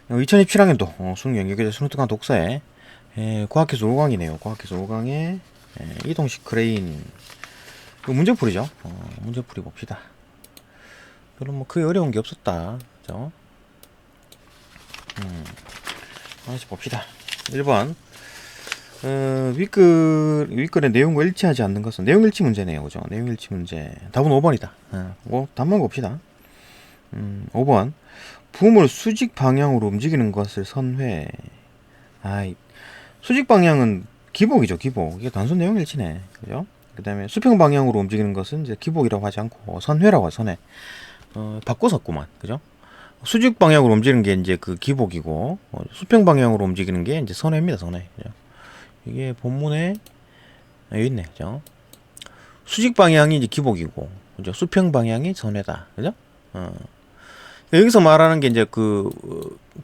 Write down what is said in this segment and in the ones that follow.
2027학년도 수능 연계교재 수능 특강 독서에 과학기술 5강이네요. 과학기술 5강에 이동식 크레인 문제풀이죠. 문제풀이 봅시다. 별로 뭐 크게 어려운 게 없었다. 그죠? 하나씩 봅시다. 1번 윗글의 내용과 일치하지 않는 것은 내용 일치 문제네요. 그죠? 내용 일치 문제. 답은 5번이다. 답만 봅시다. 5번 붐을 수직 방향으로 움직이는 것을 선회. 수직 방향은 기복이죠. 기복. 이게 단순 내용 일치네. 그죠? 그 다음에 수평 방향으로 움직이는 것은 이제 기복이라고 하지 않고 선회라고 하죠. 선회. 바꿔섰구만. 그죠? 수직 방향으로 움직이는 게 이제 그 기복이고, 수평 방향으로 움직이는 게 이제 선회입니다. 선회. 그죠? 이게 본문에 여기 있네. 그죠? 수직 방향이 이제 기복이고, 그죠? 수평 방향이 선회다. 그죠? 여기서 말하는 게 이제 그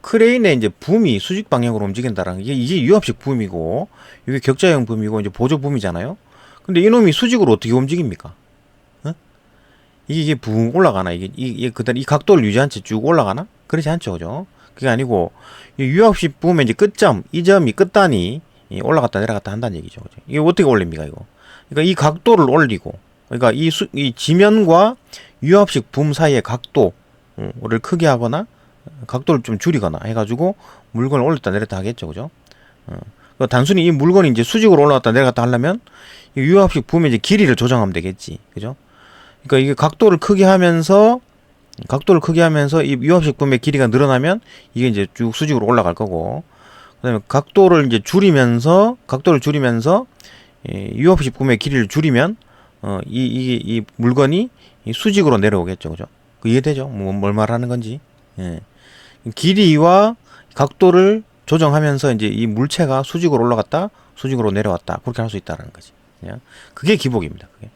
크레인의 이제 붐이 수직 방향으로 움직인다라는 게 이게 유압식 붐이고, 이게 격자형 붐이고 이제 보조 붐이잖아요. 근데 이놈이 수직으로 어떻게 움직입니까? 이게 붕 올라가나? 이게 그대로 이 각도를 유지한 채 쭉 올라가나? 그렇지 않죠, 그죠? 그게 아니고 유압식 붐의 이제 끝점, 이 점이 끝단이 올라갔다 내려갔다 한다는 얘기죠, 그죠? 이게 어떻게 올립니까, 이거? 그러니까 이 각도를 올리고, 그러니까 이 지면과 유압식 붐 사이의 각도를 크게 하거나 각도를 좀 줄이거나 해가지고 물건을 올렸다 내렸다 하겠죠, 그죠? 그러니까 단순히 이 물건이 이제 수직으로 올라갔다 내려갔다 하려면 이 유압식 붐의 이제 길이를 조정하면 되겠지, 그죠? 그러니까 이게 각도를 크게 하면서 이 유압식 붐의 길이가 늘어나면 이게 이제 쭉 수직으로 올라갈 거고, 그다음에 각도를 줄이면서 유압식 붐의 길이를 줄이면 이 물건이 수직으로 내려오겠죠, 그죠? 이해되죠? 뭘 말하는 건지. 예. 길이와 각도를 조정하면서 이제 이 물체가 수직으로 올라갔다, 수직으로 내려왔다, 그렇게 할 수 있다라는 거지. 그게 기복입니다. 그게.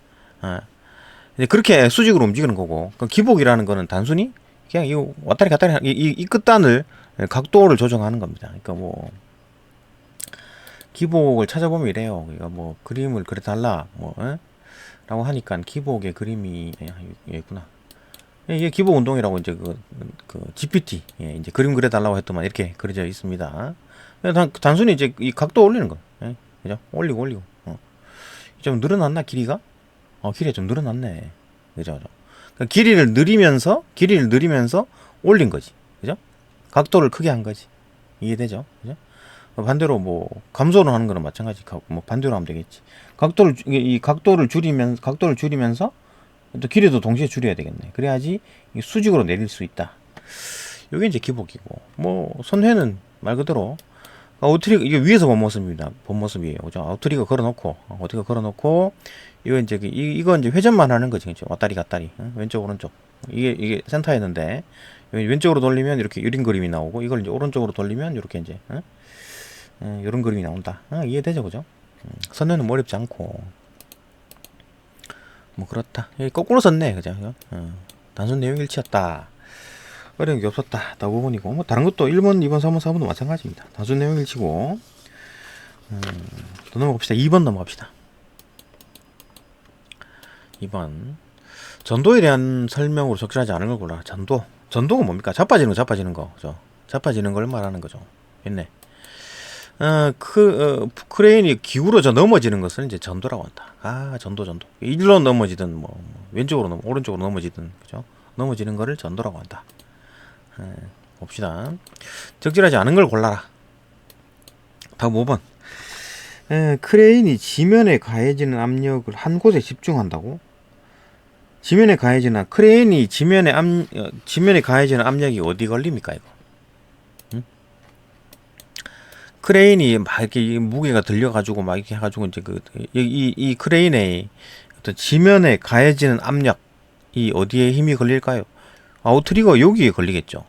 그렇게 수직으로 움직이는 거고, 기복이라는 거는 단순히 그냥 이 왔다리 갔다리 이 끝단을 각도를 조정하는 겁니다. 그러니까 뭐 기복을 찾아보면 이래요. 그러니까 뭐 그림을 그려달라 라고 하니까 기복의 그림이 있구나. 이게 기복 운동이라고 이제 그 GPT 이제 그림 그려달라고 했더만 이렇게 그려져 있습니다. 단순히 이제 이 각도 올리는 거, 그죠? 올리고 좀 늘어났나 길이가? 길이가 좀 늘어났네. 그죠? 그러니까 길이를 늘리면서 올린 거지. 그죠? 각도를 크게 한 거지. 이해되죠? 그죠? 반대로 뭐 감소를 하는 거는 마찬가지. 뭐 반대로 하면 되겠지. 각도를 줄이면서 또 길이도 동시에 줄여야 되겠네. 그래야지 수직으로 내릴 수 있다. 이게 이제 기복이고, 뭐 선회는 말 그대로 아웃트리거, 이게 위에서 본 모습이에요. 그죠? 아웃트리거 걸어놓고, 이거 이제 회전만 하는 거지. 그죠? 왔다리 갔다리. 왼쪽, 오른쪽. 이게 센터였는데, 왼쪽으로 돌리면 이렇게 이런 그림이 나오고, 이걸 이제 오른쪽으로 돌리면 이렇게 이제, 이런 그림이 나온다. 이해되죠? 그죠? 선회는 뭐 어렵지 않고. 뭐, 그렇다. 거꾸로 썼네. 그죠? 단순 내용 일치였다. 어려운 게 없었다. 다 5번이고, 뭐, 다른 것도 1번, 2번, 3번, 4번도 마찬가지입니다. 단순 내용 일치고, 또 넘어갑시다. 2번 넘어갑시다. 2번. 전도에 대한 설명으로 적절하지 않은 걸 골라. 전도가 뭡니까? 자빠지는 거. 자빠지는 걸 말하는 거죠. 있네. 크레인이 기울어져 넘어지는 것을 이제 전도라고 한다. 전도. 일로 넘어지든, 뭐, 왼쪽으로 오른쪽으로 넘어지든, 그죠? 넘어지는 거를 전도라고 한다. 봅시다. 적절하지 않은 걸 골라라. 다음 5번. 크레인이 지면에 가해지는 압력을 한 곳에 집중한다고? 크레인이 지면에 가해지는 압력이 어디 걸립니까, 이거? 크레인이 막 이렇게 무게가 들려가지고 막 이렇게 해가지고 이제 이 크레인의 어떤 지면에 가해지는 압력이 어디에 힘이 걸릴까요? 아웃트리거 여기에 걸리겠죠.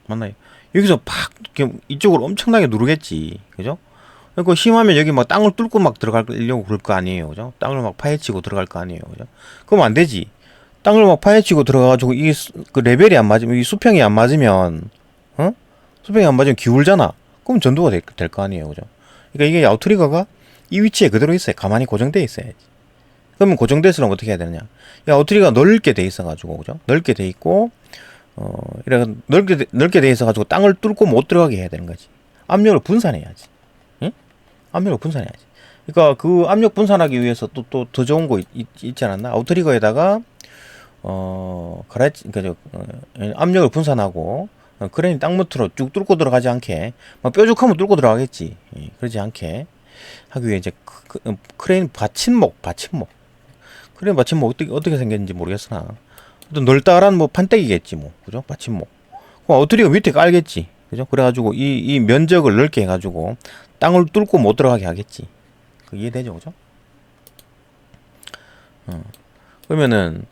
맞나요? 여기서 팍 이쪽으로 엄청나게 누르겠지. 그죠? 그러니까 심하면 여기 막 땅을 뚫고 막 들어가려고 그럴 거 아니에요. 그죠? 땅을 막 파헤치고 들어갈 거 아니에요. 그죠? 그럼 안 되지. 땅을 막 파헤치고 들어가가지고 이 그 레벨이 안 맞으면, 이 수평이 안 맞으면, 수평이 안 맞으면 기울잖아. 그럼 전도가 될 거 아니에요. 그죠? 그러니까 이게 아웃트리거가 이 위치에 그대로 있어요. 가만히 고정돼 있어야지. 그러면 고정돼 있으면 어떻게 해야 되느냐? 이 아웃트리거가 넓게 돼 있어가지고, 그죠? 넓게 돼 있고, 이렇게 넓게 돼 있어 가지고 땅을 뚫고 못 들어가게 해야 되는 거지. 압력을 분산해야지. 응? 압력을 분산해야지. 그러니까 그 압력 분산하기 위해서 또 더 좋은 거 있지 않았나? 아우트리거에다가 그러니까 압력을 분산하고 크레인이 땅 밑으로 쭉 뚫고 들어가지 않게 막 뾰족하면 뚫고 들어가겠지. 그러지 않게 하기 위해 이제 크레인 받침목 크레인 받침목 어떻게 생겼는지 모르겠으나 어떤 널따란 뭐 판때기겠지 뭐 그죠? 받침목 그럼 아우트리거 밑에 깔겠지 그죠? 그래가지고 이 면적을 넓게 해가지고 땅을 뚫고 못 들어가게 하겠지. 그 이해되죠, 그죠? 그러면은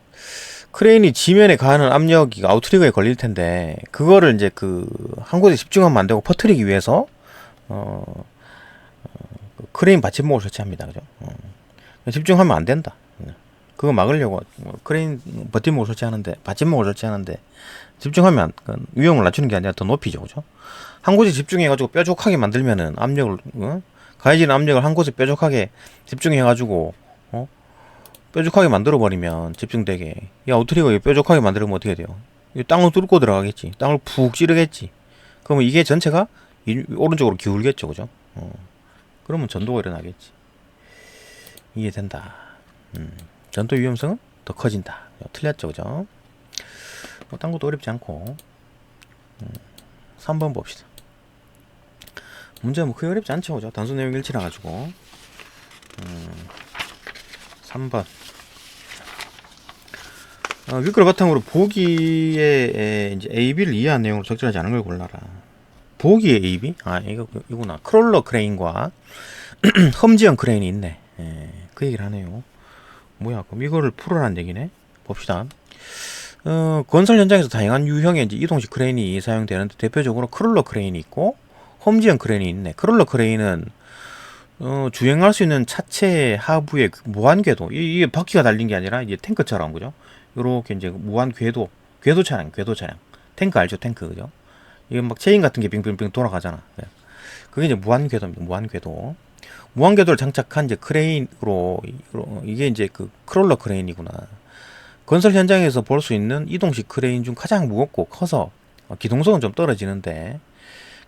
크레인이 지면에 가하는 압력이 아우트리거에 걸릴 텐데 그거를 이제 그 한 곳에 집중하면 안 되고 퍼뜨리기 위해서 그 크레인 받침목을 설치합니다, 그죠? 집중하면 안 된다. 그거 막으려고 크레인 버팀목을 설치하는데 받침목을 설치하는데 집중하면 위험을 낮추는 게 아니라 더 높이죠, 그죠? 한 곳에 집중해가지고 뾰족하게 만들면은 압력을 가해지는 압력을 한 곳에 뾰족하게 집중해가지고 뾰족하게 만들어 버리면 집중되게 이 아우트리거 뾰족하게 만들면 어떻게 돼요? 이 땅을 뚫고 들어가겠지. 땅을 푹 찌르겠지. 그러면 이게 전체가 오른쪽으로 기울겠죠, 그죠? 그러면 전도가 일어나겠지. 이해된다. 전도 위험성은 더 커진다. 틀렸죠, 그죠? 딴 것도 어렵지 않고 3번 봅시다. 문제는 뭐 크게 어렵지 않죠, 그죠? 단순 내용 일치라 가지고 3번 윗글 바탕으로 보기에 이제 AB를 이해한 내용으로 적절하지 않은 걸 골라라. 보기에 AB? 아 이구나. 크롤러 크레인과 험지형 크레인이 있네. 그 얘기를 하네요. 뭐야 그럼 이거를 풀어라는 얘기네. 봅시다. 건설 현장에서 다양한 유형의 이제 이동식 크레인이 사용되는데 대표적으로 크롤러 크레인이 있고 험지형 크레인이 있네. 크롤러 크레인은 주행할 수 있는 차체 하부에 무한 궤도 이게 바퀴가 달린 게 아니라 이제 탱크처럼 그죠? 요렇게 이제 무한 궤도 차량 탱크 알죠? 탱크 그죠? 이게 막 체인 같은 게 빙빙빙 돌아가잖아. 그게 이제 무한 궤도입니다. 무한 궤도를 장착한 이제 크레인으로 이게 이제 그 크롤러 크레인이구나. 건설 현장에서 볼 수 있는 이동식 크레인 중 가장 무겁고 커서 기동성은 좀 떨어지는데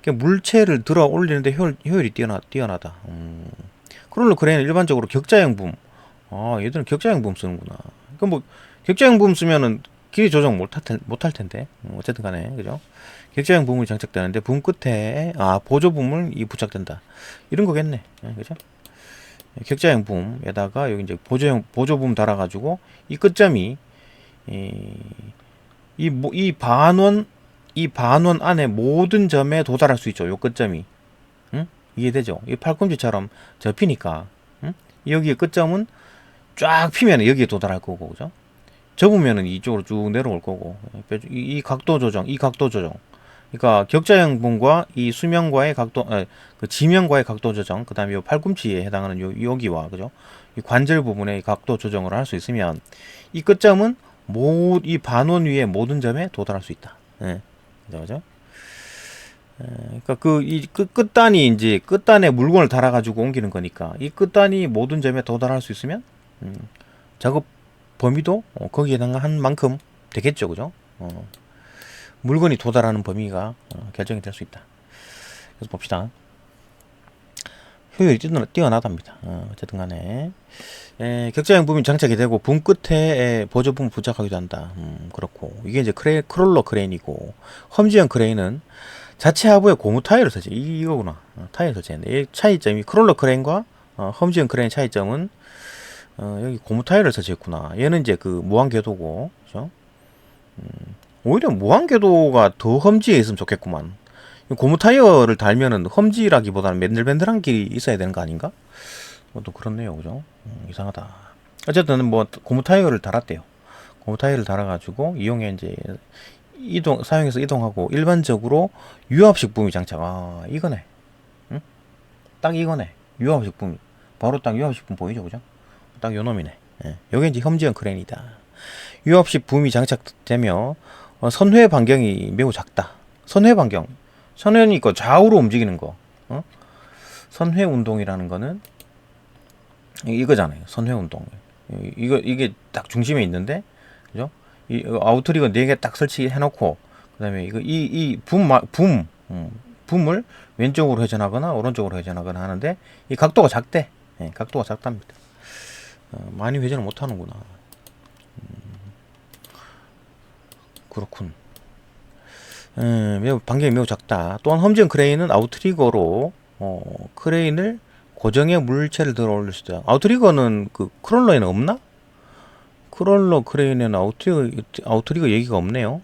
물체를 들어 올리는데 효율이 뛰어나다. 크롤러 크레인은 일반적으로 격자형 붐. 얘들은 격자형 붐 쓰는구나. 그럼 뭐 격자형 붐 쓰면은 길이 조정 못할 텐데. 어쨌든 간에 그죠? 격자형 붐이 장착되는데 붐 끝에 보조 붐을 부착된다. 이런 거겠네. 그죠? 격자형 붐에다가 여기 이제 보조 붐 달아가지고 이 끝점이 이 반원 안에 모든 점에 도달할 수 있죠. 요 끝점이. 응? 이해되죠? 이 팔꿈치처럼 접히니까. 응? 여기의 끝점은 쫙 피면 여기에 도달할 거고, 그죠? 접으면은 이쪽으로 쭉 내려올 거고. 이 각도 조정. 그러니까 격자형 붐과 이 수명과의 각도, 그 지면과의 각도 조정, 그 다음에 요 팔꿈치에 해당하는 여기와, 그죠? 이 관절 부분의 각도 조정을 할 수 있으면 이 끝점은 이 반원 위의 모든 점에 도달할 수 있다. 그죠? 그러니까 이 끝단이 이제 끝단에 물건을 달아가지고 옮기는 거니까 이 끝단이 모든 점에 도달할 수 있으면 작업 범위도 거기에 해당한 만큼 되겠죠, 그죠? 물건이 도달하는 범위가 결정이 될 수 있다. 그래서 봅시다. 효율이 뛰어나답니다. 어쨌든 간에 격자형 붐이 장착이 되고 붐 끝에 보조붐을 부착하기도 한다. 그렇고 이게 이제 크롤러 크레인이고 험지형 크레인은 자체 하부에 고무 타이어를 설치. 이거구나. 타이어 설치했네. 이 차이점이 크롤러 크레인과 험지형 크레인 차이점은 여기 고무 타이어를 설치했구나. 얘는 이제 그 무한 궤도고, 그죠? 오히려 무한 궤도가 더 험지에 있으면 좋겠구만. 고무 타이어를 달면은 험지라기보다는 맨들맨들한 길이 있어야 되는 거 아닌가? 또 그렇네요, 그죠? 이상하다. 어쨌든 뭐 고무 타이어를 달았대요. 고무 타이어를 달아가지고 이용해 이제 사용해서 이동하고 일반적으로 유압식 붐이 장착. 이거네. 응? 딱 이거네. 유압식 붐. 바로 딱 유압식 붐 보이죠, 그죠? 딱 요놈이네. 요게 이제 험지형 크레인이다. 유압식 붐이 장착되며 선회 반경이 매우 작다. 선회 반경. 선회는 있고 좌우로 움직이는 거. 선회 운동이라는 거는 이거잖아요. 선회 운동. 이게 딱 중심에 있는데, 그죠? 이 아우트리거 4개 딱 설치해 놓고 그다음에 붐을 왼쪽으로 회전하거나 오른쪽으로 회전하거나 하는데 이 각도가 작대. 예, 각도가 작답니다. 많이 회전을 못 하는구나. 그렇군. 반경이 매우 작다. 또한 험지형 크레인은 아웃트리거로 크레인을 고정해 물체를 들어 올릴 수 있다. 아웃트리거는 그 크롤러에는 없나? 크롤러 크레인에는 아웃트리거 얘기가 없네요.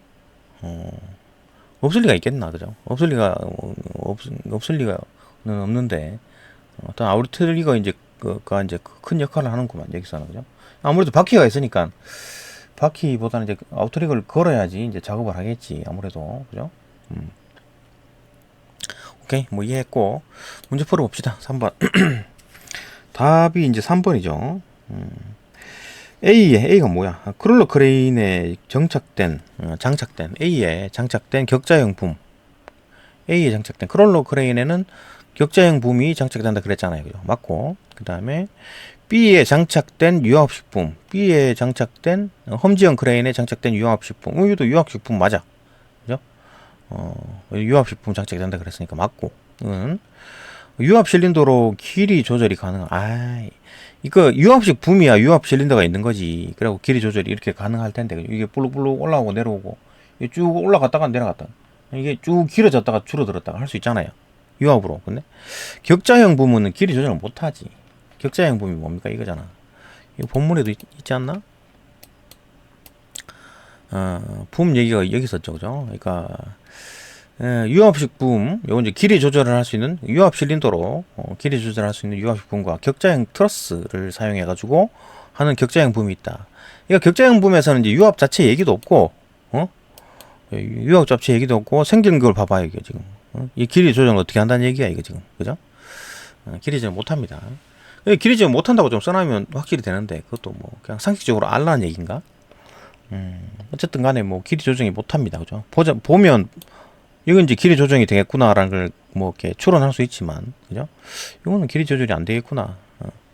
없을 리가 있겠나, 그죠? 없을 리가는 없는데, 어떤 아웃트리거 이제 그가 이제 큰 역할을 하는구만, 여기서는, 그죠? 아무래도 바퀴가 있으니까 바퀴보다는 이제 아웃트리거를 걸어야지 이제 작업을 하겠지, 아무래도, 그죠? 오케이, 뭐 이해했고 문제 풀어봅시다. 3번. 답이 이제 3번이죠. A가 뭐야? 크롤러 크레인에 장착된 A에 장착된 격자형 붐. A에 장착된 크롤러 크레인에는 격자형 붐이 장착된다 그랬잖아요. 그죠? 맞고. 그 다음에 B에 장착된 유압식 붐. B에 장착된 험지형 크레인에 장착된 유압식 붐. 이것도 유압식 붐 맞아. 그죠? 유압식 붐 장착된다 그랬으니까 맞고. 유압 실린더로 길이 조절이 가능한. 이거 유압식 붐이야. 유압 실린더가 있는 거지. 그리고 길이 조절이 이렇게 가능할 텐데 이게 볼록볼록 올라오고 내려오고 쭉 올라갔다가 내려갔다. 이게 쭉 길어졌다가 줄어들었다가 할 수 있잖아요. 유압으로. 근데 격자형 붐은 길이 조절을 못하지. 격자형 붐이 뭡니까 이거잖아. 이거 본문에도 있지 않나? 붐 얘기가 여기 있었죠, 그죠? 그러니까 유압식 붐, 요건 이제 길이 조절을 할 수 있는 유압 실린더로 길이 조절할 수 있는 유압식 붐과 격자형 트러스를 사용해 가지고 하는 격자형 붐이 있다. 그러니까 격자형 붐에서는 이제 유압 자체 얘기도 없고, 유압 자체 얘기도 없고 생긴 걸 봐봐요, 이게 지금. 이 길이 조절을 어떻게 한다는 얘기야, 이거 지금, 그죠? 길이 조절 못합니다. 길이 조절 못한다고 좀 써놓으면 확실히 되는데 그것도 뭐 그냥 상식적으로 알라는 얘기인가? 어쨌든 간에 뭐 길이 조정이 못합니다, 그죠? 보면 이건 이제 길이 조정이 되겠구나라는 걸 뭐 이렇게 추론할 수 있지만, 그죠? 이거는 길이 조절이 안 되겠구나,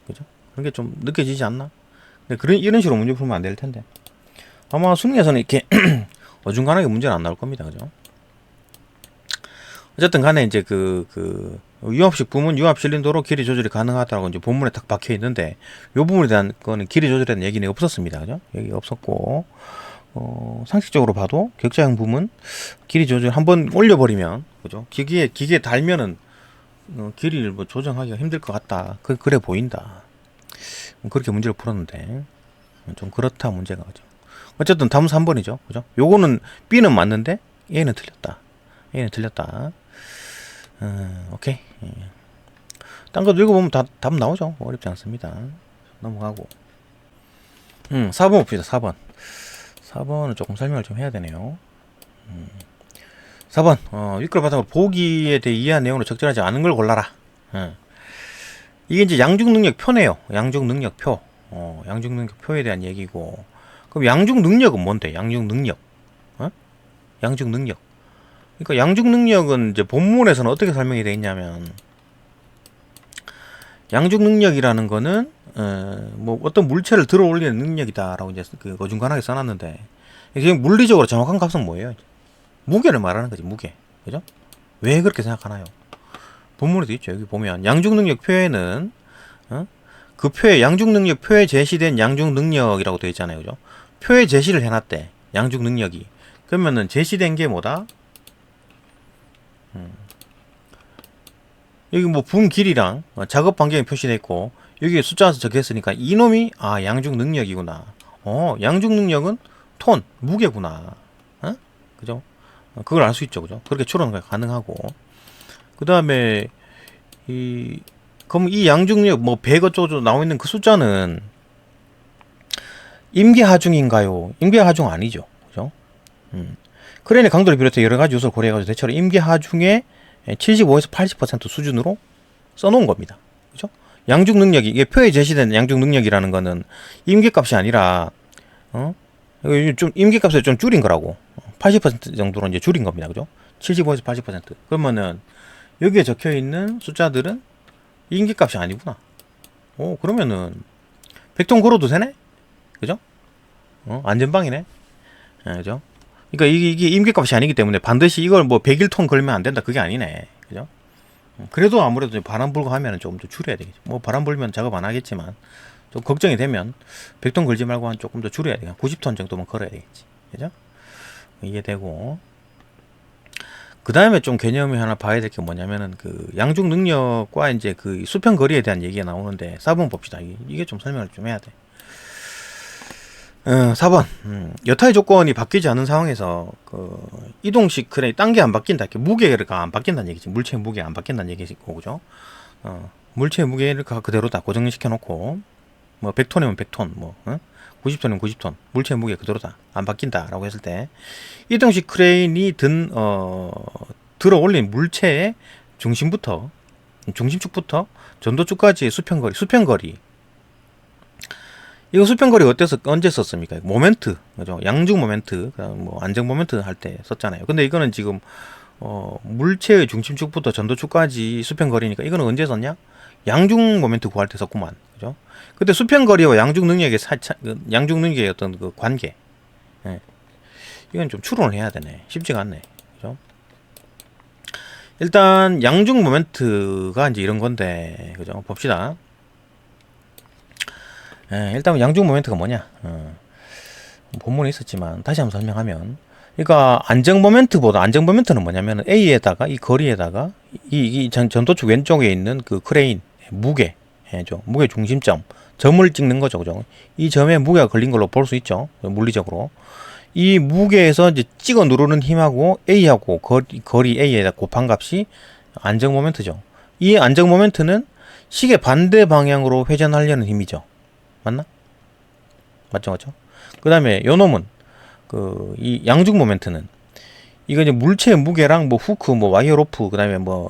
그죠? 그런 게 좀 느껴지지 않나? 근데 이런 식으로 문제 풀면 안 될 텐데 아마 수능에서는 이렇게 어중간하게 문제는 안 나올 겁니다, 그죠? 어쨌든 간에 이제 유압식 붐은 유압 실린더로 길이 조절이 가능하다고 이제 본문에 딱 박혀 있는데 요 부분에 대한 거는 길이 조절에 대한 얘기는 없었습니다, 그죠? 얘기 없었고. 상식적으로 봐도 격자형 붐은 길이 조절 한번 올려버리면, 그죠? 기계에 달면은 길이를 뭐 조정하기가 힘들 것 같다. 그래 보인다. 그렇게 문제를 풀었는데 좀 그렇다 문제가, 그죠? 어쨌든 답은 3번이죠, 그죠? 요거는 B는 맞는데 A는 틀렸다. 오케이. 딴 거 읽어보면 답 나오죠. 어렵지 않습니다. 넘어가고. 4번 봅시다. 4번은 조금 설명을 좀 해야 되네요. 4번, 윗글 바탕으로 보기에 대해 이해한 내용으로 적절하지 않은 걸 골라라. 이게 이제 양중능력 표네요. 양중능력 표. 양중능력 표에 대한 얘기고. 그럼 양중능력은 뭔데? 양중능력. 양중능력. 그러니까 양중능력은 이제 본문에서는 어떻게 설명이 되어 있냐면, 양중능력이라는 거는 뭐 어떤 물체를 들어 올리는 능력이다라고 이제 어중간하게 써놨는데, 이게 물리적으로 정확한 값은 뭐예요? 무게를 말하는 거지, 무게. 그죠? 왜 그렇게 생각하나요? 본문에도 있죠. 여기 보면 양중능력 표에는 그 표에 양중능력 표에 제시된 양중능력이라고 되어 있잖아요, 그죠? 표에 제시를 해놨대, 양중능력이. 그러면은 제시된 게 뭐다? 여기 뭐 붐 길이랑 작업 반경이 표시되어 있고 여기 숫자에서 적혀있으니까 이놈이 양중 능력이구나. 양중 능력은 톤, 무게구나. 그죠? 그걸 알 수 있죠, 그죠? 그렇게 추론이 가능하고. 그 다음에 그럼 이 양중 능력 뭐 100 어쩌고 나와 있는 그 숫자는 임계하중인가요? 임계하중 아니죠, 그죠? 크레인의 강도를 비롯해 여러 가지 요소를 고려해가지고 대체로 임계하중의 75에서 80% 수준으로 써놓은 겁니다. 그죠? 양중 능력이, 이게 표에 제시된 양중 능력이라는 거는 임계값이 아니라, 좀 임계값을 좀 줄인 거라고. 80% 정도로 이제 줄인 겁니다. 그죠? 75에서 80%. 그러면은, 여기에 적혀 있는 숫자들은 임계값이 아니구나. 그러면은, 100톤 걸어도 되네? 그죠? 안전방이네? 그죠? 그러니까 이게 임계값이 아니기 때문에 반드시 이걸 뭐 101톤 걸면 안 된다 그게 아니네. 그죠? 그래도 아무래도 바람 불고 하면 좀 더 줄여야 되겠죠. 뭐 바람 불면 작업 안 하겠지만 좀 걱정이 되면 100톤 걸지 말고 한 조금 더 줄여야 되겠죠. 90톤 정도만 걸어야 되겠지. 그죠? 이해되고. 그 다음에 좀 개념이 하나 봐야 될 게 뭐냐면은 그 양중 능력과 이제 그 수평 거리에 대한 얘기가 나오는데 4번 봅시다. 이게 좀 설명을 좀 해야 돼. 4번. 여타의 조건이 바뀌지 않은 상황에서 그 이동식 크레인 딴 게 안 바뀐다. 이렇게 무게가 안 바뀐다는 얘기지. 물체의 무게가 안 바뀐다는 얘기고, 그죠? 물체의 무게를 그대로다. 고정시켜 놓고 뭐 100톤이면 100톤, 뭐 90톤이면 90톤. 물체의 무게가 그대로다. 안 바뀐다라고 했을 때 이동식 크레인이 들어 올린 물체의 중심축부터 전도축까지의 수평거리. 이거 수평거리 언제 썼습니까? 모멘트, 그죠? 양중 모멘트, 뭐 안정 모멘트 할 때 썼잖아요. 근데 이거는 지금 물체의 중심축부터 전도축까지 수평거리니까 이거는 언제 썼냐? 양중 모멘트 구할 때 썼구만, 그죠? 그때 수평거리와 양중 능력의 어떤 그 관계, 예. 이건 좀 추론을 해야 되네. 쉽지가 않네, 그죠? 일단 양중 모멘트가 이제 이런 건데, 그죠? 봅시다. 일단 양중 모멘트가 뭐냐? 본문에 있었지만 다시 한번 설명하면, 그러니까 안정 모멘트는 뭐냐면 A에다가 이 거리에다가 이 전도축 왼쪽에 있는 그 크레인 무게 중심점 점을 찍는 거죠, 그죠? 이 점에 무게가 걸린 걸로 볼 수 있죠, 물리적으로. 이 무게에서 이제 찍어 누르는 힘하고 A하고 거리 A에다 곱한 값이 안정 모멘트죠. 이 안정 모멘트는 시계 반대 방향으로 회전하려는 힘이죠. 맞나? 맞죠? 그 다음에 요 놈은 이 양중 모멘트는 이거 이제 물체의 무게랑 뭐 후크, 뭐 와이어 로프, 그 다음에 뭐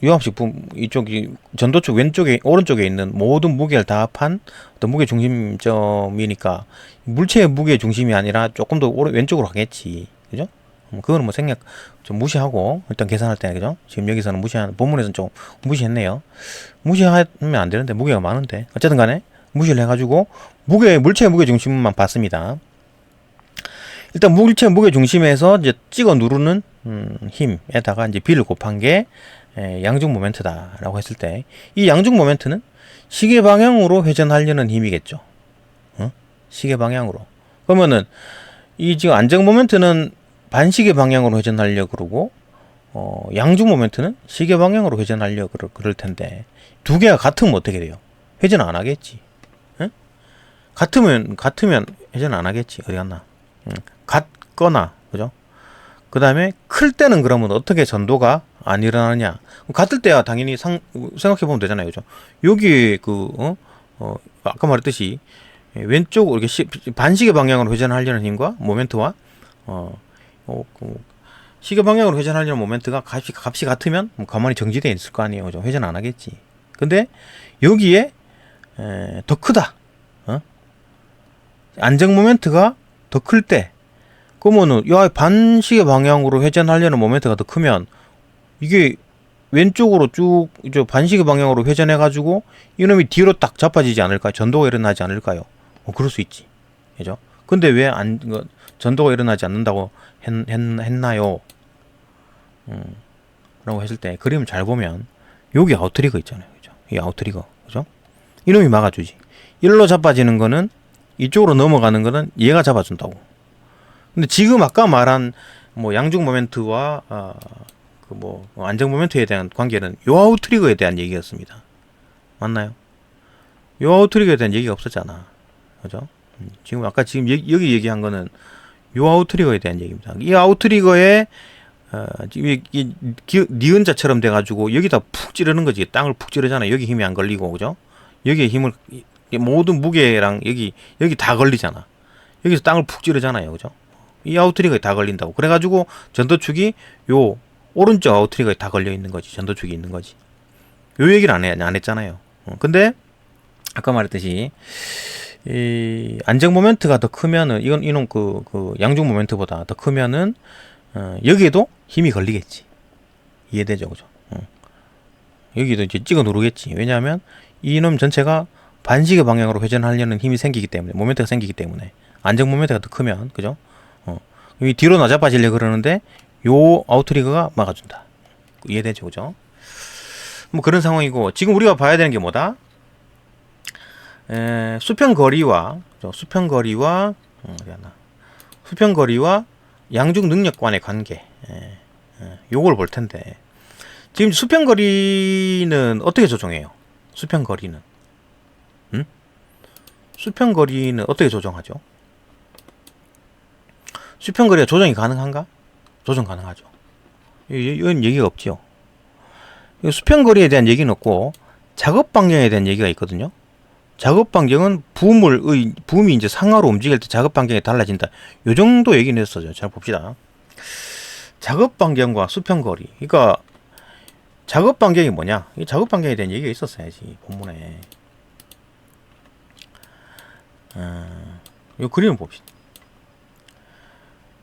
유압식 이쪽이 전도축 오른쪽에 있는 모든 무게를 다 합한 어떤 무게 중심점이니까 물체의 무게 중심이 아니라 조금 더 왼쪽으로 가겠지, 그죠? 그거는 뭐 생략 좀 무시하고 일단 계산할 때, 그죠? 지금 여기서는 본문에서는 좀 무시했네요. 무시하면 안 되는데 무게가 많은데 어쨌든 간에 무시를 해가지고 물체의 무게 중심만 봤습니다. 일단 물체 무게 중심에서 이제 찍어 누르는 힘에다가 이제 B를 곱한 게 양중 모멘트다라고 했을 때, 이 양중 모멘트는 시계 방향으로 회전하려는 힘이겠죠. 시계 방향으로. 그러면은 이 지금 안정 모멘트는 반시계 방향으로 회전하려 그러고 양중 모멘트는 시계 방향으로 회전하려 그럴 텐데, 두 개가 같으면 어떻게 돼요? 회전 안 하겠지. 같으면 회전 안 하겠지. 어디 갔나? 같거나, 그죠? 그 다음에 클 때는 그러면 어떻게 전도가 안 일어나느냐? 같을 때야 당연히 생각해 보면 되잖아요, 그죠? 여기 아까 말했듯이 왼쪽으로 이렇게 반시계 방향으로 회전하려는 힘과 모멘트와 시계 방향으로 회전하려는 모멘트가 값이 같으면 가만히 정지되어 있을 거 아니에요, 그죠? 회전 안 하겠지. 근데 여기에 더 크다. 안정 모멘트가 더 클 때, 그러면은 반시계 방향으로 회전하려는 모멘트가 더 크면 이게 왼쪽으로 쭉 반시계 방향으로 회전해 가지고 이놈이 뒤로 딱 잡아지지 않을까요? 전도가 일어나지 않을까요? 그럴 수 있지, 그죠? 근데 왜 전도가 일어나지 않는다고 했나요? 라고 했을 때 그림을 잘 보면 여기 아웃트리거 있잖아요, 그죠? 이 아웃트리거, 그죠? 이놈이 막아주지. 일로 잡아지는 거는, 이쪽으로 넘어가는 거는 얘가 잡아준다고. 근데 지금 아까 말한 뭐 양중 모멘트와 안정 모멘트에 대한 관계는 요 아웃트리거에 대한 얘기였습니다. 맞나요? 요 아웃트리거에 대한 얘기가 없었잖아, 그죠? 지금 여기 얘기한 거는 요 아웃트리거에 대한 얘기입니다. 이 아웃트리거에 니은자처럼 돼가지고 여기다 푹 찌르는 거지. 땅을 푹 찌르잖아. 여기 힘이 안 걸리고, 그죠? 여기에 힘을 모든 무게랑 여기 다 걸리잖아. 여기서 땅을 푹 찌르잖아요, 그죠? 이 아웃트리거에 다 걸린다고. 그래가지고 전도축이 요 오른쪽 아웃트리거에 다 걸려 있는 거지. 전도축이 있는 거지. 요 얘기를 안 했잖아요. 근데 아까 말했듯이 이 안정 모멘트가 더 크면은 이놈 그 양중 모멘트보다 더 크면은 여기에도 힘이 걸리겠지. 이해되죠, 그죠? 여기도 이제 찍어 누르겠지. 왜냐하면 이놈 전체가 반시계 방향으로 회전하려는 힘이 생기기 때문에, 모멘트가 생기기 때문에, 안정 모멘트가 더 크면, 그죠? 이 뒤로 낮아빠지려 그러는데 요 아웃트리거가 막아준다. 이해되죠, 그죠? 뭐 그런 상황이고, 지금 우리가 봐야 되는 게 뭐다? 수평거리와 수평거리와 양중 능력 간의 관계, 요걸 볼 텐데, 지금 수평거리는 어떻게 조정해요? 수평거리는 어떻게 조정하죠? 수평거리가 조정이 가능한가? 조정 가능하죠. 이건 얘기가 없지요. 수평거리에 대한 얘기는 없고 작업 반경에 대한 얘기가 있거든요. 작업 반경은 붐이 이제 상하로 움직일 때 작업 반경이 달라진다. 요 정도 얘기는 했어요. 잘 봅시다. 작업 반경과 수평거리. 그러니까 작업 반경이 뭐냐? 이 작업 반경에 대한 얘기가 있었어야지 본문에. 이 그림을 봅시다.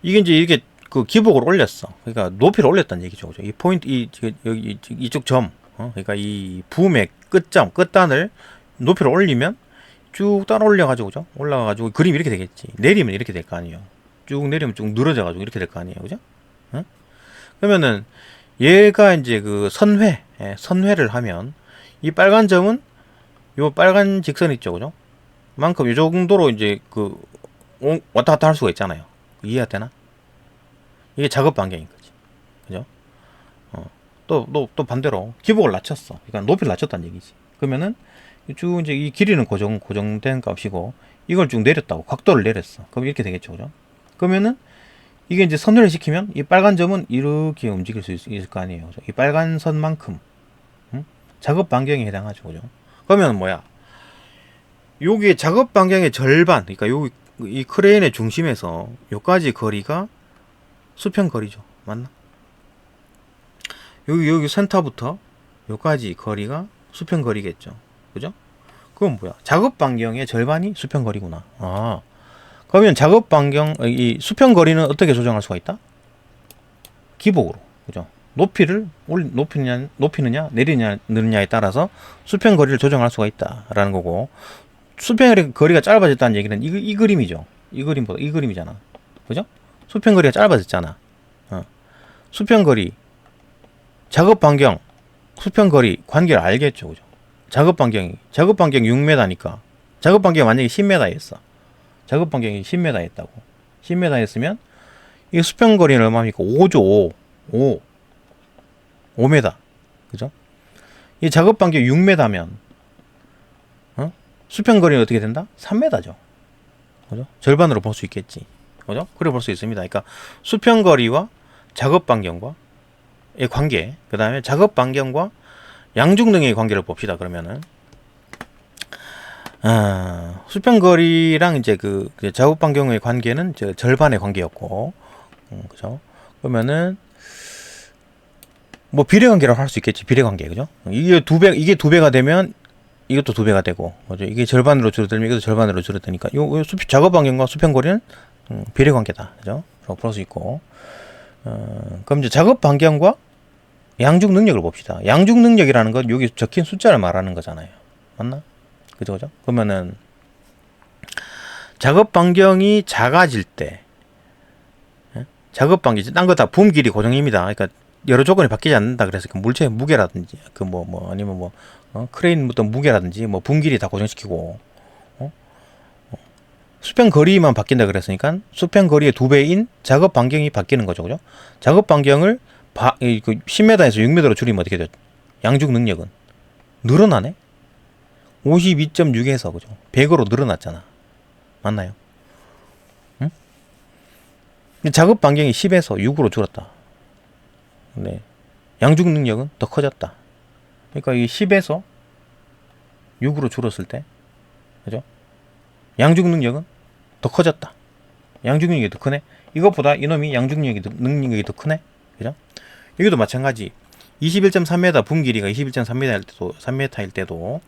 이게 이제 이렇게 그 기복을 올렸어. 그러니까 높이를 올렸다는 얘기죠. 그죠? 이 포인트, 여기 이쪽 점, 그러니까 이 붐의 끝점, 끝단을 높이를 올리면 쭉 따라 올려가지고, 그죠? 올라가가지고 그림이 이렇게 되겠지. 내리면 이렇게 될 거 아니에요. 쭉 내리면 쭉 늘어져가지고 이렇게 될 거 아니에요, 그죠? 그러면은 얘가 이제 그 선회를 하면 이 빨간 점은 요 빨간 직선 있죠, 그죠? 만큼 이 정도로 이제 그 왔다 갔다 할 수가 있잖아요. 이해가 되나? 이게 작업 반경인 거지, 그죠? 또 반대로 기복을 낮췄어. 그러니까 높이를 낮췄다는 얘기지. 그러면은 쭉 이제 이 길이는 고정된 값이고 이걸 쭉 내렸다고, 각도를 내렸어. 그럼 이렇게 되겠죠, 그죠? 그러면은 이게 이제 선회를 시키면 이 빨간 점은 이렇게 움직일 수 있을 거 아니에요, 그죠? 이 빨간 선만큼 작업 반경에 해당하죠, 그죠? 그러면 뭐야? 요게 작업 반경의 절반, 그러니까 이 크레인의 중심에서 요까지 거리가 수평거리죠, 맞나? 여기 센터부터 여기까지 거리가 수평거리겠죠, 그죠? 그건 뭐야? 작업 반경의 절반이 수평거리구나. 그러면 작업 반경, 이 수평거리는 어떻게 조정할 수가 있다? 기복으로, 그죠? 높이를 높이느냐 내리느냐에 따라서 수평거리를 조정할 수가 있다라는 거고, 수평거리가 짧아졌다는 얘기는 이 그림이죠. 이 그림이잖아, 그죠? 수평거리가 짧아졌잖아. 수평거리, 작업 반경, 수평거리 관계를 알겠죠, 그죠? 작업 반경 6m니까 작업 반경이 만약에 10m였어. 작업 반경이 10m였다고. 10m였으면 이 수평거리는 얼마입니까? 5죠. 5m. 그죠? 이 작업 반경이 6m면 수평거리는 어떻게 된다? 3m죠. 그죠? 절반으로 볼 수 있겠지. 그죠? 그래 볼 수 있습니다. 그러니까 수평거리와 작업 반경과 의 관계, 그 다음에 작업 반경과 양중 능력의 관계를 봅시다. 그러면은 수평거리랑 이제 그 작업 반경의 관계는 절반의 관계였고, 그죠? 그러면은 뭐 비례 관계라고 할 수 있겠지. 비례 관계, 그죠? 이게 두 배가 되면 이것도 두 배가 되고, 그죠? 이게 절반으로 줄어들면 이것도 절반으로 줄어드니까 요 작업 반경과 수평거리는 비례 관계다, 그죠? 라고 볼 수 있고, 그럼 이제 작업 반경과 양중 능력을 봅시다. 양중 능력이라는 건 여기 적힌 숫자를 말하는 거잖아요, 맞나? 그죠, 그죠? 그러면은 작업 반경이 작아질 때, 작업 반경, 딴 거 다 붐 길이 고정입니다. 그러니까 여러 조건이 바뀌지 않는다. 그래서 그 물체의 무게라든지, 아니면 크레인 어떤 무게라든지, 붐 길이 다 고정시키고, 수평 거리만 바뀐다 그랬으니까 수평 거리의 2배인 작업 반경이 바뀌는 거죠, 그죠? 작업 반경을 10m에서 6m로 줄이면 어떻게 되죠? 양중 능력은 늘어나네? 52.6에서, 그죠? 100으로 늘어났잖아. 맞나요? 응? 작업 반경이 10에서 6으로 줄었다. 네. 양중 능력은 더 커졌다. 그러니까 이 10에서 6으로 줄었을 때, 그죠? 양중 능력은 더 커졌다. 양중 능력이 더 크네. 이것보다 이놈이 양중 능력이 더 크네. 그죠? 여기도 마찬가지. 21.3m 붐 길이가 21.3m일 때도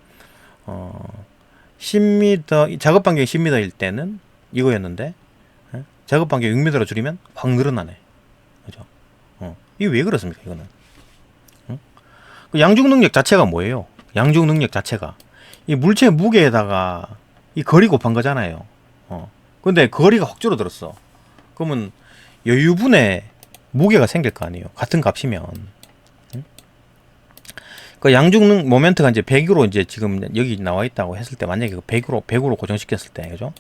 10m 작업 반경이 10m일 때는 이거였는데, 작업 반경 6m로 줄이면 확 늘어나네. 그죠? 이게 왜 그렇습니까, 이거는? 그 양중 능력 자체가 뭐예요? 양중 능력 자체가 이 물체 무게에다가 이 거리 곱한 거잖아요. 근데 거리가 확 줄어들었어. 그러면 여유분의 무게가 생길 거 아니에요. 같은 값이면. 그 양중 모멘트가 이제 100으로 이제 지금 여기 나와 있다고 했을 때, 만약에 그 100으로 고정시켰을 때, 그죠?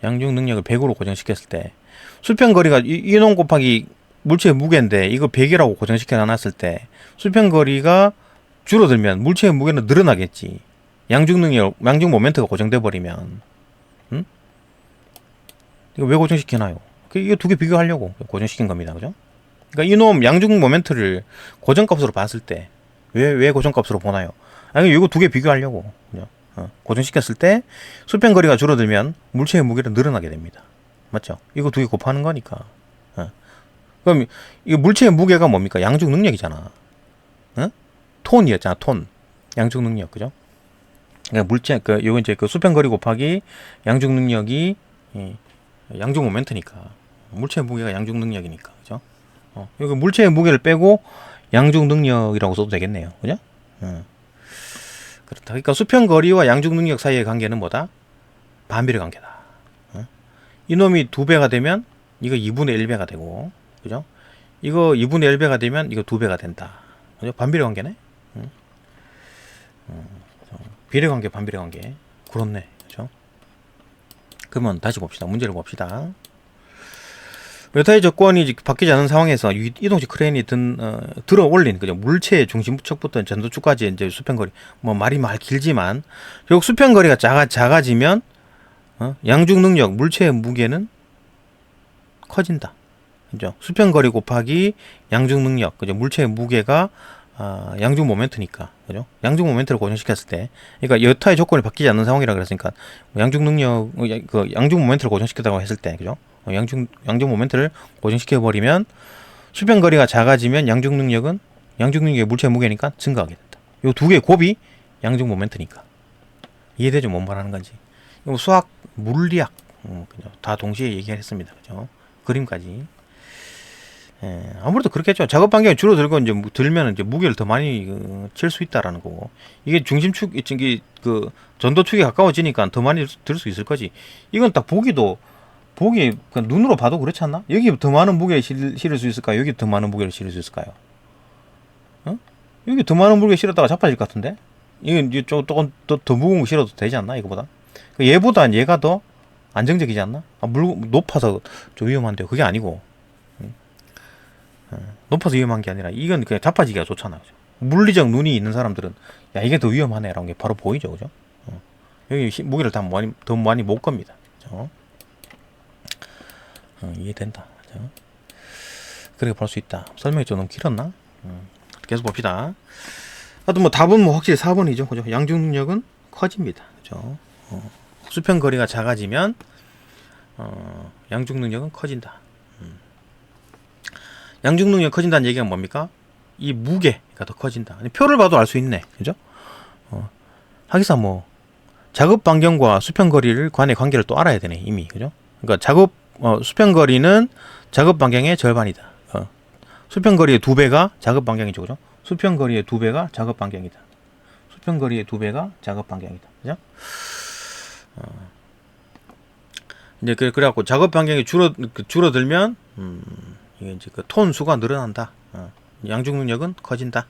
양중 능력을 100으로 고정시켰을 때, 수평거리가 이놈 곱하기 물체의 무게인데, 이거 100이라고 고정시켜 놨을 때, 수평거리가 줄어들면 물체의 무게는 늘어나겠지. 양중 모멘트가 고정돼 버리면. 이거 왜 고정시켜놔요? 이거 두 개 비교하려고 고정시킨 겁니다. 그죠? 그러니까 이놈 양중 모멘트를 고정값으로 봤을 때, 왜 고정값으로 보나요? 아니, 이거 두 개 비교하려고. 그죠? 고정시켰을 때 수평거리가 줄어들면 물체의 무게는 늘어나게 됩니다. 맞죠? 이거 두 개 곱하는 거니까. 그럼 이 물체의 무게가 뭡니까? 양중 능력이잖아. 톤이었잖아, 톤. 양중 능력, 그죠? 그러니까 물체, 요거 이제 그 수평거리 곱하기 양중 능력이 양중 모멘트니까. 물체의 무게가 양중 능력이니까, 그죠? 여기 물체의 무게를 빼고 양중 능력이라고 써도 되겠네요, 그죠? 그렇다. 그러니까 수평거리와 양중 능력 사이의 관계는 뭐다? 반비례 관계다. 이놈이 2배가 되면 이거 2분의 1배가 되고, 그죠? 이거 2분의 1배가 되면 이거 2배가 된다. 그죠? 반비례 관계네? 비례 관계, 반비례 관계. 그렇네. 그죠? 그러면 다시 봅시다. 문제를 봅시다. 외타의 조건이 바뀌지 않은 상황에서 이동식 크레인이 들어 올린, 그죠? 물체의 중심축부터 전도축까지 이제 수평거리, 뭐 말이 길지만, 결국 수평거리가 작아지면, 양중 능력, 물체의 무게는 커진다. 그죠? 수평거리 곱하기 양중 능력, 그죠? 물체의 무게가 양중 모멘트니까, 그죠? 양중 모멘트를 고정시켰을 때, 그러니까 여타의 조건이 바뀌지 않는 상황이라 그랬으니까, 양중 능력, 양중 모멘트를 고정시켰다고 했을 때, 그죠? 양중 모멘트를 고정시켜 버리면 수평거리가 작아지면 양중 능력의 물체의 무게니까 증가하게 된다. 요 두 개의 곱이 양중 모멘트니까. 이해되죠? 뭔 말하는 건지. 수학, 물리학, 그죠? 다 동시에 얘기했습니다. 그죠? 그림까지. 아무래도 그렇겠죠. 작업 반경이 줄어들고 이제 들면 이제 무게를 더 많이 칠 수 있다라는 거고, 이게 중심축, 이게 그 전도축에 가까워지니까 더 많이 들 수 있을 거지. 이건 딱 보기 눈으로 봐도 그렇지 않나? 여기 더 많은 무게를 실을 수 있을까요? 여기 더 많은 무게를 실을 수 있을까요? 여기 더 많은 무게 실었다가 자빠질 것 같은데? 이건 이제 조금 더 무거운 거 실어도 되지 않나? 이거보다? 얘보다 얘가 더 안정적이지 않나? 높아서 좀 위험한데요. 그게 아니고. 높아서 위험한 게 아니라 이건 그냥 자빠지기가 좋잖아. 그죠? 물리적 눈이 있는 사람들은 야, 이게 더 위험하네 라는 게 바로 보이죠. 그죠? 여기 무게를 더 많이 못 겁니다. 그죠? 이해된다. 그죠? 그렇게 볼 수 있다. 설명이 좀 너무 길었나? 계속 봅시다. 하여튼 뭐 답은 뭐 확실히 4번이죠. 그죠? 양중 능력은 커집니다. 그죠? 수평거리가 작아지면 양중 능력은 커진다. 양중 능력이 커진다는 얘기가 뭡니까? 이 무게가 더 커진다. 표를 봐도 알 수 있네. 그죠? 하기사 뭐 작업 반경과 수평거리를 간의 관계를 또 알아야 되네. 이미. 그죠? 그러니까 수평거리는 작업 반경의 절반이다. 수평거리의 2배가 작업 반경이죠. 그죠? 수평거리의 2배가 작업 반경이다. 수평거리의 2배가 작업 반경이다. 그죠? 이제 그래갖고 작업 반경이 줄어들면 이게 이제 그 톤 수가 늘어난다. 양중 능력은 커진다.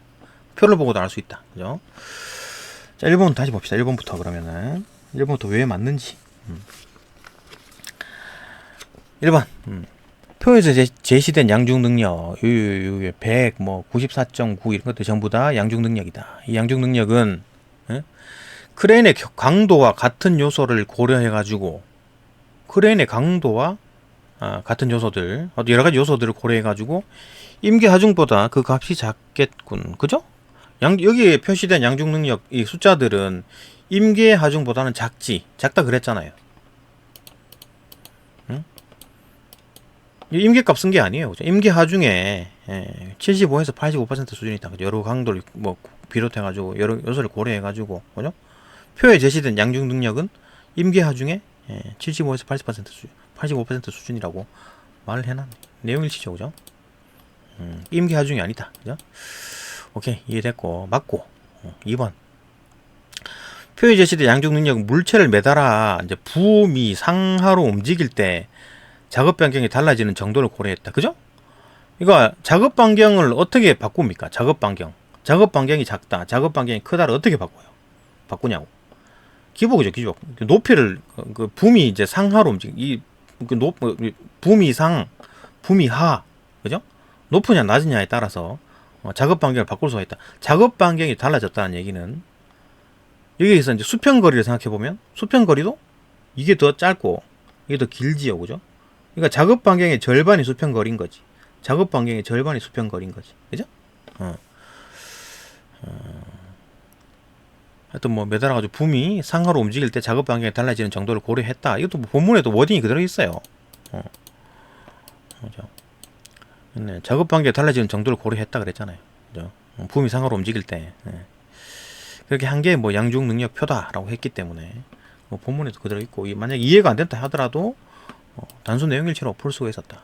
표를 보고도 알 수 있다. 그죠? 자, 1번 다시 봅시다. 1번부터 그러면은 1번부터 왜 맞는지. 1번. 표에서 제시된 양중 능력 100, 뭐 94.9 이런 것들 전부 다 양중 능력이다. 이 양중 능력은 크레인의 강도와 같은 요소를 고려해 가지고 크레인의 강도와 같은 요소들, 여러 가지 요소들을 고려해 가지고 임계 하중보다 그 값이 작겠군. 그죠? 여기에 표시된 양중 능력 이 숫자들은 임계 하중보다는 작다 그랬잖아요. 임계값 쓴 게 아니에요. 그죠? 임계 하중에 75에서 85% 수준이 있다. 그죠? 여러 강도를 뭐 비롯해 가지고 여러 요소를 고려해 가지고, 그죠? 표에 제시된 양중 능력은 임계 하중에 75에서 80% 수준, 85% 수준이라고 말을 해놨네. 내용일치죠, 그죠? 임계 하중이 아니다, 그죠? 오케이, 이해됐고, 맞고. 2번. 표에 제시된 양중 능력은 물체를 매달아 이제 부미 상하로 움직일 때 작업 반경이 달라지는 정도를 고려했다. 그죠? 이거 작업 반경을 어떻게 바꿉니까? 작업 반경. 작업 반경이 작다. 작업 반경이 크다를 어떻게 바꿔요? 바꾸냐고. 기복이죠, 기복. 높이를 그 붐이 이제 상하로 움직이 붐이 상, 붐이 하. 그죠? 높으냐 낮으냐에 따라서 작업 반경을 바꿀 수가 있다. 작업 반경이 달라졌다는 얘기는 여기에서 이제 수평거리를 생각해 보면 수평거리도 이게 더 짧고 이게 더 길지요, 그죠? 그러니까 작업 반경의 절반이 수평거리인 거지. 작업 반경의 절반이 수평거리인 거지, 그죠? 하여튼 뭐 매달아가지고 붐이 상하로 움직일 때 작업 반경이 달라지는 정도를 고려했다. 이것도 뭐 본문에도 워딩이 그대로 있어요. 그죠? 네, 작업 반경이 달라지는 정도를 고려했다 그랬잖아요. 그죠? 붐이 상하로 움직일 때 그렇게 한 게 뭐 양중 능력 표다라고 했기 때문에 뭐 본문에도 그대로 있고 만약 이해가 안 된다 하더라도 단순 내용일치로 풀 수가 있었다.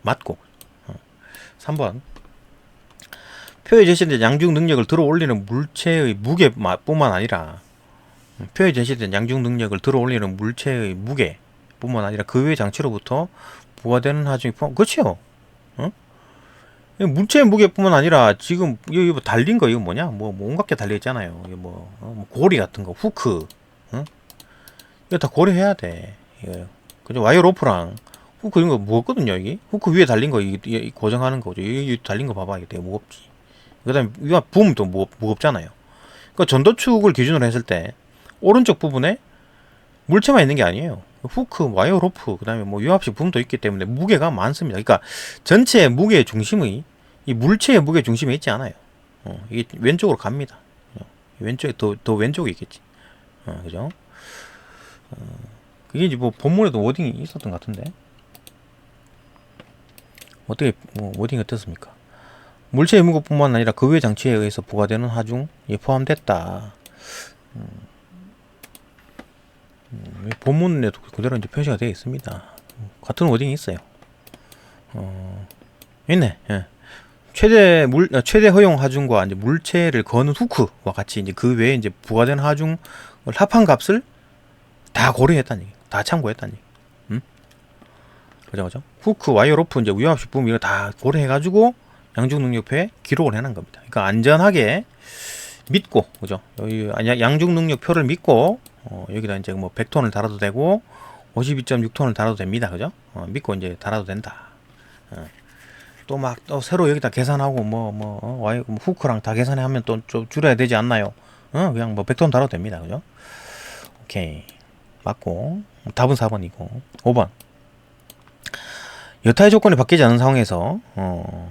맞고 3번 표에 제시된 양중 능력을 들어올리는 물체의 무게뿐만 아니라 표에 제시된 양중 능력을 들어올리는 물체의 무게뿐만 아니라 그 외 장치로부터 부과되는 하중이 포함. 그렇죠? 물체의 무게뿐만 아니라 지금 여기 뭐 달린 거 이거 뭐냐? 뭐 온갖 게 달려 있잖아요. 이거 뭐 고리 같은 거, 후크, 이거 다 고려해야 돼. 이거. 그죠? 와이어 로프랑 후크 이런 거 무겁거든요. 이게 후크 위에 달린 거 이게 고정하는 거죠. 여기 달린 거 봐봐, 이게 되게 무겁지. 그다음에 이거 붐도 무겁잖아요. 그러니까 전도축을 기준으로 했을 때 오른쪽 부분에 물체만 있는 게 아니에요. 후크, 와이어 로프, 그다음에 뭐 유압식 붐도 있기 때문에 무게가 많습니다. 그러니까 전체 무게의 중심이 이 물체의 무게 중심에 있지 않아요. 이게 왼쪽으로 갑니다. 왼쪽에 더 왼쪽에 있겠지. 그죠? 그게 이제 뭐 본문에도 워딩이 있었던 것 같은데 어떻게 워딩이 어떻습니까? 물체의 무게뿐만 아니라 그 외 장치에 의해서 부과되는 하중이 포함됐다. 본문에도 그대로 이제 표시가 되어 있습니다. 같은 워딩이 있어요. 있네. 예. 최대 허용 하중과 이제 물체를 거는 후크와 같이 이제 그 외에 이제 부과되는 하중을 합한 값을 다 고려했다는 얘기, 다 참고했다는 얘기. 그죠? 후크, 와이어 로프, 이제 위압식 붐 이거 다 고려해가지고 양중 능력표에 기록을 해놓은 겁니다. 그러니까 안전하게 믿고, 그죠? 여기 양중 능력표를 믿고 여기다 이제 뭐 100톤을 달아도 되고 52.6톤을 달아도 됩니다. 그죠? 믿고 이제 달아도 된다. 또 새로 여기다 계산하고 후크랑 다 계산하면 또 좀 줄여야 되지 않나요? 그냥 뭐 100톤 달아도 됩니다. 그죠? 오케이. 맞고 답은 4번이고 5번 여타의 조건이 바뀌지 않은 상황에서 뭐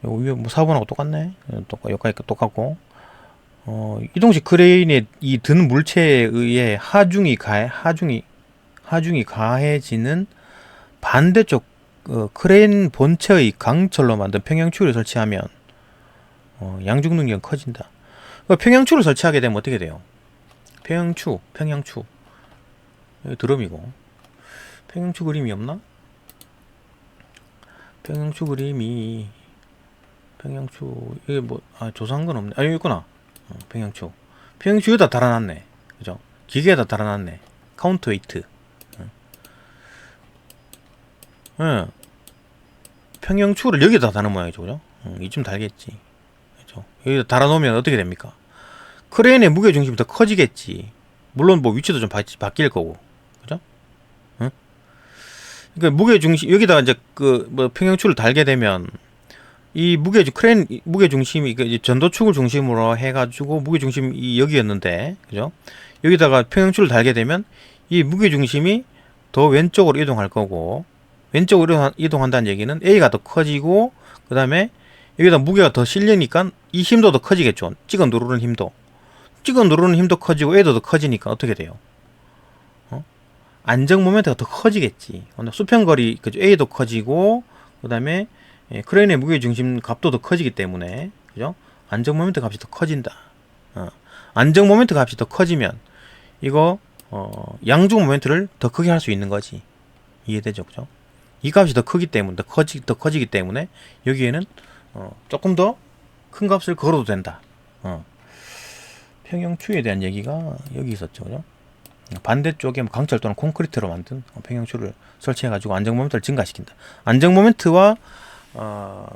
4번하고 똑같네. 여기까지 똑같고 이동식 크레인의 이 든 물체에 의해 하중이 가해지는 반대쪽 크레인 본체의 강철로 만든 평형축을 설치하면 양중 능력이 커진다. 평형축을 설치하게 되면 어떻게 돼요? 평형축 여기 드럼이고 평형축 그림이 없나? 평형축 그림이 이게 뭐 조사한 건 없네. 여기 있구나. 평형축 여기다 달아놨네. 그죠? 기계에다 달아놨네. 카운트 웨이트. 평형축을 여기다 다는 모양이죠. 그죠? 이쯤 달겠지. 그죠? 여기다 달아놓으면 어떻게 됩니까? 크레인의 무게중심이 더 커지겠지. 물론 뭐 위치도 좀 바뀔 거고. 그죠? 그러니까 무게중심, 여기다가 이제 평형축을 달게 되면 이 크레인 무게중심이 이제 전도축을 중심으로 해가지고 무게중심이 여기였는데, 그죠? 여기다가 평형축을 달게 되면 이 무게중심이 더 왼쪽으로 이동할 거고, 왼쪽으로 이동한다는 얘기는 A가 더 커지고, 그 다음에 여기다 무게가 더 실리니까 이 힘도 더 커지겠죠. 찍어 누르는 힘도 커지고 A도 더 커지니까 어떻게 돼요? 안정 모멘트가 더 커지겠지. 수평거리, 그죠? A도 커지고, 그 다음에 크레인의 무게중심 값도 더 커지기 때문에, 그죠? 안정 모멘트 값이 더 커진다. 안정 모멘트 값이 더 커지면 이거 양중 모멘트를 더 크게 할 수 있는 거지. 이해되죠? 그죠? 이 값이 더 크기 때문에 더 커지기 때문에 여기에는 조금 더 큰 값을 걸어도 된다. 평형축에 대한 얘기가 여기 있었죠. 그죠? 반대쪽에 뭐 강철 또는 콘크리트로 만든 평형줄을 설치해가지고 안정 모멘트를 증가시킨다. 안정 모멘트와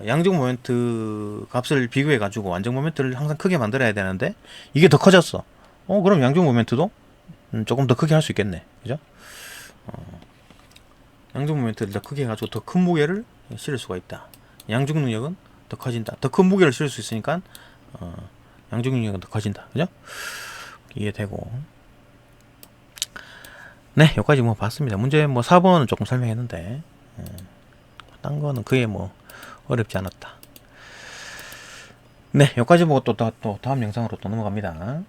양적 모멘트 값을 비교해가지고 안정 모멘트를 항상 크게 만들어야 되는데 이게 더 커졌어. 그럼 양적 모멘트도 조금 더 크게 할 수 있겠네. 그죠? 양적 모멘트를 더 크게 해가지고 더 큰 무게를 실을 수가 있다. 양적 능력은 더 커진다. 더 큰 무게를 실을 수 있으니까 양적 능력은 더 커진다. 그죠? 이해되고. 네, 여기까지 뭐 봤습니다. 문제 뭐 4번은 조금 설명했는데 딴 거는 그게 뭐 어렵지 않았다. 네, 여기까지 보고 또 다음 영상으로 또 넘어갑니다.